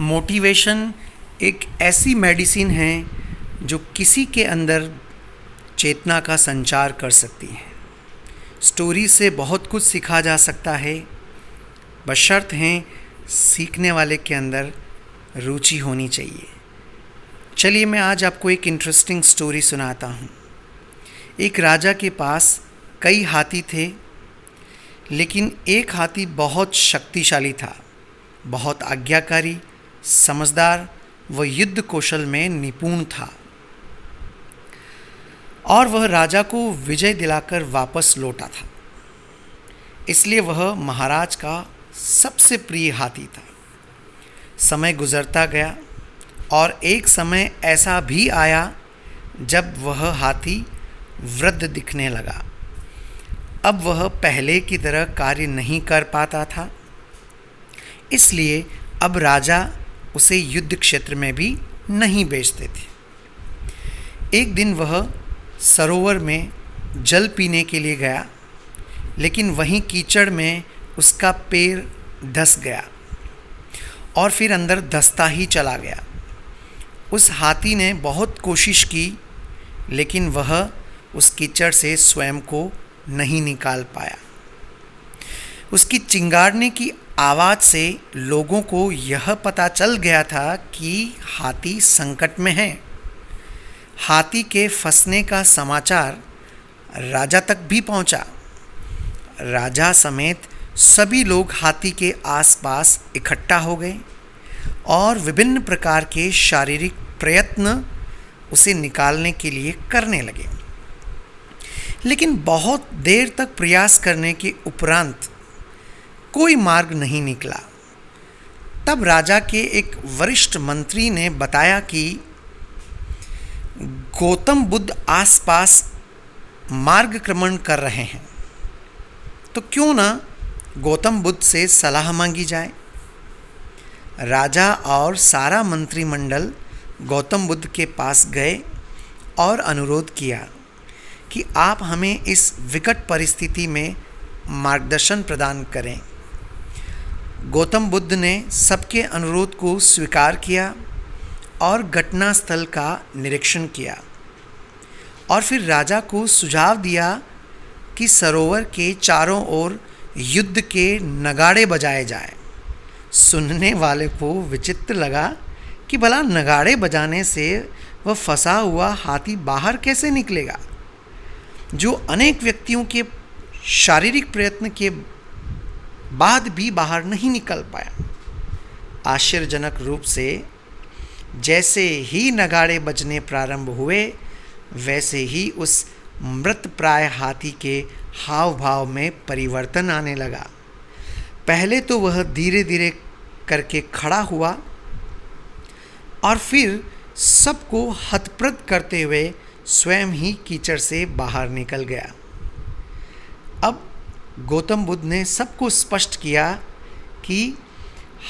Motivation एक ऐसी medicine है जो किसी के अंदर चेतना का संचार कर सकती है। स्टोरी से बहुत कुछ सीखा जा सकता है, बशर्त हैं सीखने वाले के अंदर रुचि होनी चाहिए। चलिए मैं आज आपको एक इंटरेस्टिंग स्टोरी सुनाता हूँ। एक राजा के पास कई हाथी थे, लेकिन एक हाथी बहुत शक्तिशाली था, बहुत आज्ञाकारी, समझदार व युद्ध कौशल में निपुण था और वह राजा को विजय दिलाकर वापस लौटा था। इसलिए वह महाराज का सबसे प्रिय हाथी था। समय गुजरता गया और एक समय ऐसा भी आया जब वह हाथी वृद्ध दिखने लगा। अब वह पहले की तरह कार्य नहीं कर पाता था, इसलिए अब राजा उसे युद्ध क्षेत्र में भी नहीं भेजते थे। एक दिन वह सरोवर में जल पीने के लिए गया, लेकिन वहीं कीचड़ में उसका पैर धंस गया और फिर अंदर धंसता ही चला गया। उस हाथी ने बहुत कोशिश की, लेकिन वह उस कीचड़ से स्वयं को नहीं निकाल पाया। उसकी चिंगारने की आवाज़ से लोगों को यह पता चल गया था कि हाथी संकट में है। हाथी के फंसने का समाचार राजा तक भी पहुंचा। राजा समेत सभी लोग हाथी के आसपास इकट्ठा हो गए और विभिन्न प्रकार के शारीरिक प्रयत्न उसे निकालने के लिए करने लगे। लेकिन बहुत देर तक प्रयास करने के उपरांत कोई मार्ग नहीं निकला। तब राजा के एक वरिष्ठ मंत्री ने बताया कि गौतम बुद्ध आसपास मार्गक्रमण कर रहे हैं, तो क्यों ना गौतम बुद्ध से सलाह मांगी जाए। राजा और सारा मंत्रिमंडल गौतम बुद्ध के पास गए और अनुरोध किया कि आप हमें इस विकट परिस्थिति में मार्गदर्शन प्रदान करें। गौतम बुद्ध ने सबके अनुरोध को स्वीकार किया और घटनास्थल का निरीक्षण किया और फिर राजा को सुझाव दिया कि सरोवर के चारों ओर युद्ध के नगाड़े बजाए जाए। सुनने वाले को विचित्र लगा कि भला नगाड़े बजाने से वह फंसा हुआ हाथी बाहर कैसे निकलेगा, जो अनेक व्यक्तियों के शारीरिक प्रयत्न के बाद भी बाहर नहीं निकल पाया। आश्चर्यजनक रूप से जैसे ही नगाड़े बजने प्रारंभ हुए, वैसे ही उस मृतप्राय हाथी के हाव भाव में परिवर्तन आने लगा। पहले तो वह धीरे धीरे करके खड़ा हुआ और फिर सबको हतप्रद करते हुए स्वयं ही कीचड़ से बाहर निकल गया। अब गौतम बुद्ध ने सबको स्पष्ट किया कि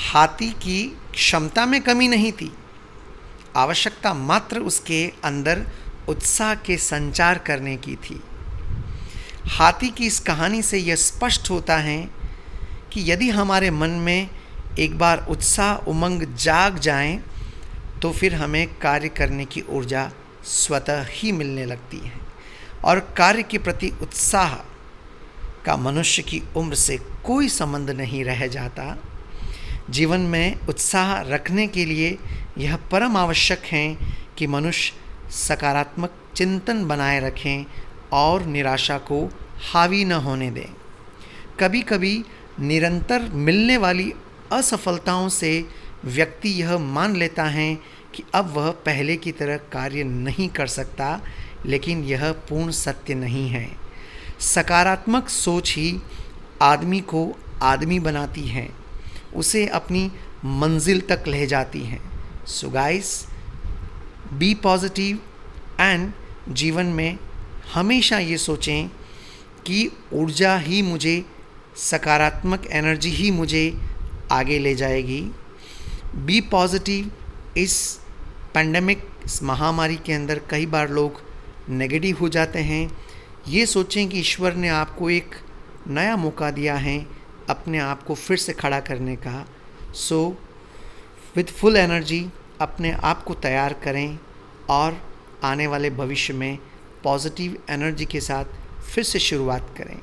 हाथी की क्षमता में कमी नहीं थी, आवश्यकता मात्र उसके अंदर उत्साह के संचार करने की थी। हाथी की इस कहानी से यह स्पष्ट होता है कि यदि हमारे मन में एक बार उत्साह उमंग जाग जाए, तो फिर हमें कार्य करने की ऊर्जा स्वतः ही मिलने लगती है और कार्य के प्रति उत्साह का मनुष्य की उम्र से कोई संबंध नहीं रह जाता। जीवन में उत्साह रखने के लिए यह परम आवश्यक है कि मनुष्य सकारात्मक चिंतन बनाए रखें और निराशा को हावी न होने दें। कभी कभी निरंतर मिलने वाली असफलताओं से व्यक्ति यह मान लेता है कि अब वह पहले की तरह कार्य नहीं कर सकता, लेकिन यह पूर्ण सत्य नहीं है। सकारात्मक सोच ही आदमी को आदमी बनाती है, उसे अपनी मंजिल तक ले जाती है। So guys, be positive and जीवन में हमेशा ये सोचें कि ऊर्जा ही मुझे, सकारात्मक एनर्जी ही मुझे आगे ले जाएगी। B positive. इस पैंडेमिक, इस महामारी के अंदर कई बार लोग नेगेटिव हो जाते हैं। ये सोचें कि ईश्वर ने आपको एक नया मौका दिया है अपने आप को फिर से खड़ा करने का। सो विद फुल एनर्जी अपने आप को तैयार करें और आने वाले भविष्य में पॉजिटिव एनर्जी के साथ फिर से शुरुआत करें.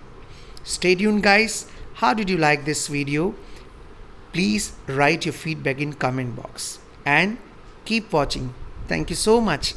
Stay tuned guys. How did you like this video? Please write your feedback in comment box and keep watching. Thank you so much.